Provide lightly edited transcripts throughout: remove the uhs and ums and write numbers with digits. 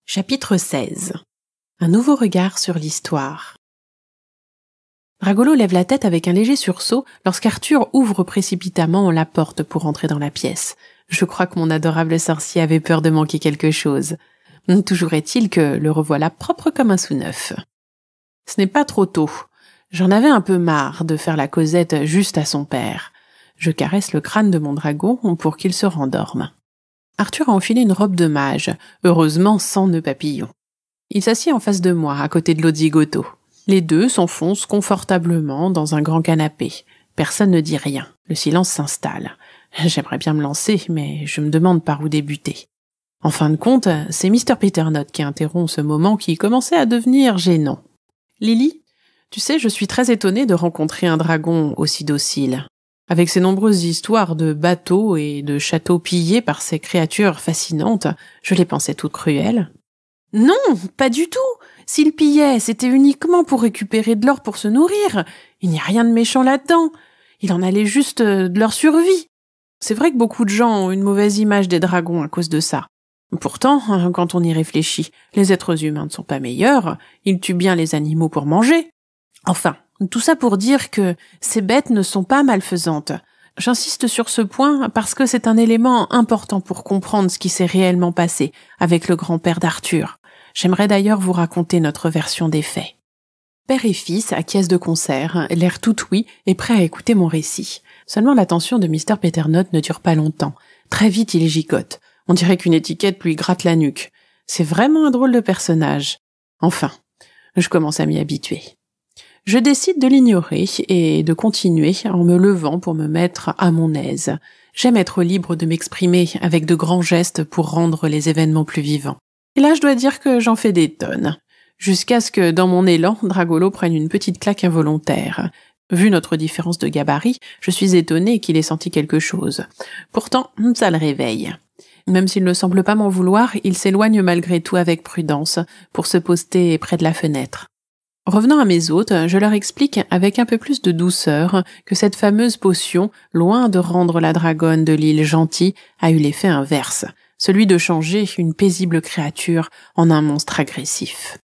Chapitre 16. Un nouveau regard sur l'histoire. Dragolo lève la tête avec un léger sursaut lorsqu'Arthur ouvre précipitamment la porte pour entrer dans la pièce. Je crois que mon adorable sorcier avait peur de manquer quelque chose. Toujours est-il que le revoilà propre comme un sous-neuf. Ce n'est pas trop tôt. J'en avais un peu marre de faire la causette juste à son père. Je caresse le crâne de mon dragon pour qu'il se rendorme. Arthur a enfilé une robe de mage, heureusement sans nœud papillon. Il s'assied en face de moi, à côté de l'Odzigoto. Les deux s'enfoncent confortablement dans un grand canapé. Personne ne dit rien. Le silence s'installe. J'aimerais bien me lancer, mais je me demande par où débuter. En fin de compte, c'est Mr. Peternotte qui interrompt ce moment qui commençait à devenir gênant. « Lily, tu sais, je suis très étonnée de rencontrer un dragon aussi docile. Avec ses nombreuses histoires de bateaux et de châteaux pillés par ces créatures fascinantes, je les pensais toutes cruelles. »« Non, pas du tout. S'il pillait, c'était uniquement pour récupérer de l'or pour se nourrir. Il n'y a rien de méchant là-dedans. Il en allait juste de leur survie. C'est vrai que beaucoup de gens ont une mauvaise image des dragons à cause de ça. Pourtant, quand on y réfléchit, les êtres humains ne sont pas meilleurs. Ils tuent bien les animaux pour manger. Enfin, tout ça pour dire que ces bêtes ne sont pas malfaisantes. J'insiste sur ce point parce que c'est un élément important pour comprendre ce qui s'est réellement passé avec le grand-père d'Arthur. J'aimerais d'ailleurs vous raconter notre version des faits. Père et fils acquiescent de concert, l'air tout oui et prêts à écouter mon récit. Seulement l'attention de Mr. Peternotte ne dure pas longtemps. Très vite il gigote. On dirait qu'une étiquette lui gratte la nuque. C'est vraiment un drôle de personnage. Enfin, je commence à m'y habituer. Je décide de l'ignorer et de continuer en me levant pour me mettre à mon aise. J'aime être libre de m'exprimer avec de grands gestes pour rendre les événements plus vivants. Et là, je dois dire que j'en fais des tonnes. Jusqu'à ce que, dans mon élan, Dragolo prenne une petite claque involontaire. Vu notre différence de gabarit, je suis étonnée qu'il ait senti quelque chose. Pourtant, ça le réveille. Même s'il ne semble pas m'en vouloir, il s'éloigne malgré tout avec prudence pour se poster près de la fenêtre. Revenant à mes hôtes, je leur explique avec un peu plus de douceur que cette fameuse potion, loin de rendre la dragonne de l'île gentille, a eu l'effet inverse, celui de changer une paisible créature en un monstre agressif.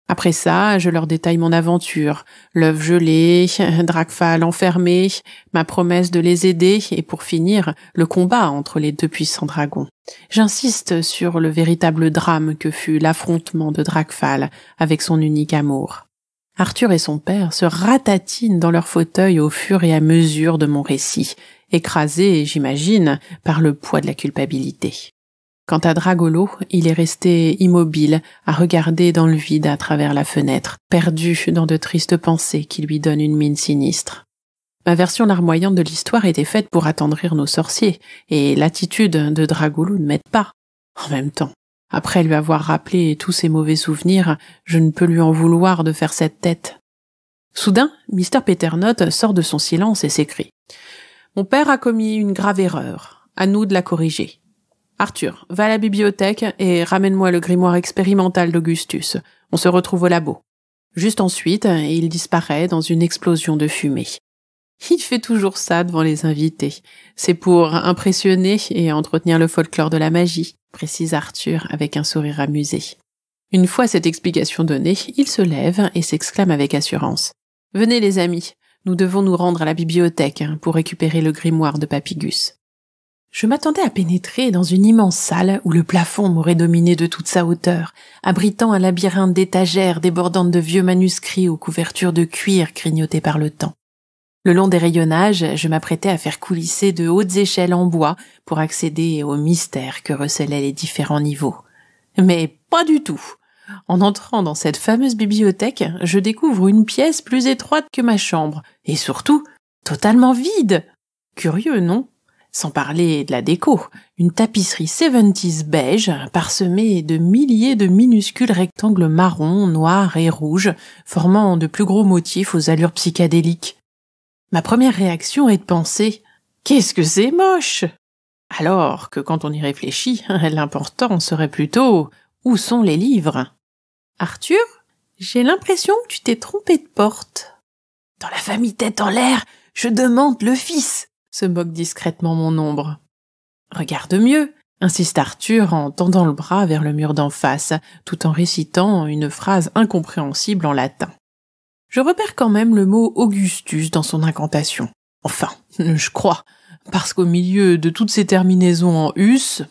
Après ça, je leur détaille mon aventure, l'œuf gelé, Dracfal enfermé, ma promesse de les aider et pour finir, le combat entre les deux puissants dragons. J'insiste sur le véritable drame que fut l'affrontement de Dracfal avec son unique amour. Arthur et son père se ratatinent dans leur fauteuil au fur et à mesure de mon récit, écrasés, j'imagine, par le poids de la culpabilité. Quant à Dragolo, il est resté immobile, à regarder dans le vide à travers la fenêtre, perdu dans de tristes pensées qui lui donnent une mine sinistre. Ma version larmoyante de l'histoire était faite pour attendrir nos sorciers, et l'attitude de Dragolo ne m'aide pas. En même temps, après lui avoir rappelé tous ses mauvais souvenirs, je ne peux lui en vouloir de faire cette tête. Soudain, Mr. Peternotte sort de son silence et s'écrie. « Mon père a commis une grave erreur. À nous de la corriger. Arthur, va à la bibliothèque et ramène-moi le grimoire expérimental d'Augustus. On se retrouve au labo. » Juste ensuite, il disparaît dans une explosion de fumée. Il fait toujours ça devant les invités. C'est pour impressionner et entretenir le folklore de la magie, précise Arthur avec un sourire amusé. Une fois cette explication donnée, il se lève et s'exclame avec assurance. « Venez les amis, nous devons nous rendre à la bibliothèque pour récupérer le grimoire de Papygus. » Je m'attendais à pénétrer dans une immense salle où le plafond m'aurait dominé de toute sa hauteur, abritant un labyrinthe d'étagères débordantes de vieux manuscrits aux couvertures de cuir grignotées par le temps. Le long des rayonnages, je m'apprêtais à faire coulisser de hautes échelles en bois pour accéder au mystère que recelaient les différents niveaux. Mais pas du tout. En entrant dans cette fameuse bibliothèque, je découvre une pièce plus étroite que ma chambre, et surtout, totalement vide. Curieux, non ? Sans parler de la déco, une tapisserie 70s beige parsemée de milliers de minuscules rectangles marrons, noirs et rouges, formant de plus gros motifs aux allures psychédéliques. Ma première réaction est de penser « Qu'est-ce que c'est moche !» Alors que quand on y réfléchit, l'important serait plutôt « Où sont les livres ?» Arthur, j'ai l'impression que tu t'es trompé de porte. Dans la famille tête en l'air, je demande le fils, se moque discrètement mon ombre. Regarde mieux, insiste Arthur en tendant le bras vers le mur d'en face, tout en récitant une phrase incompréhensible en latin. Je repère quand même le mot Augustus dans son incantation. Enfin, je crois, parce qu'au milieu de toutes ces terminaisons en us,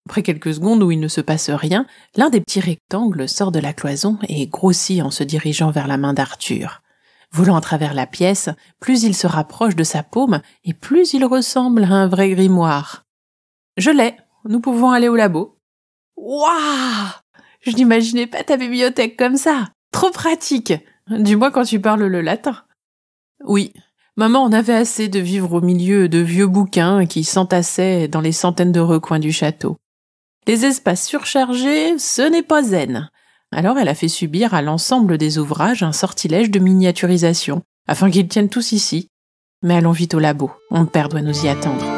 après quelques secondes où il ne se passe rien, l'un des petits rectangles sort de la cloison et grossit en se dirigeant vers la main d'Arthur. Volant à travers la pièce, plus il se rapproche de sa paume et plus il ressemble à un vrai grimoire. Je l'ai, nous pouvons aller au labo. Waouh! Je n'imaginais pas ta bibliothèque comme ça. Trop pratique! Du moins quand tu parles le latin. Oui, maman en avait assez de vivre au milieu de vieux bouquins qui s'entassaient dans les centaines de recoins du château. Les espaces surchargés, ce n'est pas zen. Alors elle a fait subir à l'ensemble des ouvrages un sortilège de miniaturisation, afin qu'ils tiennent tous ici. Mais allons vite au labo, mon père doit nous y attendre.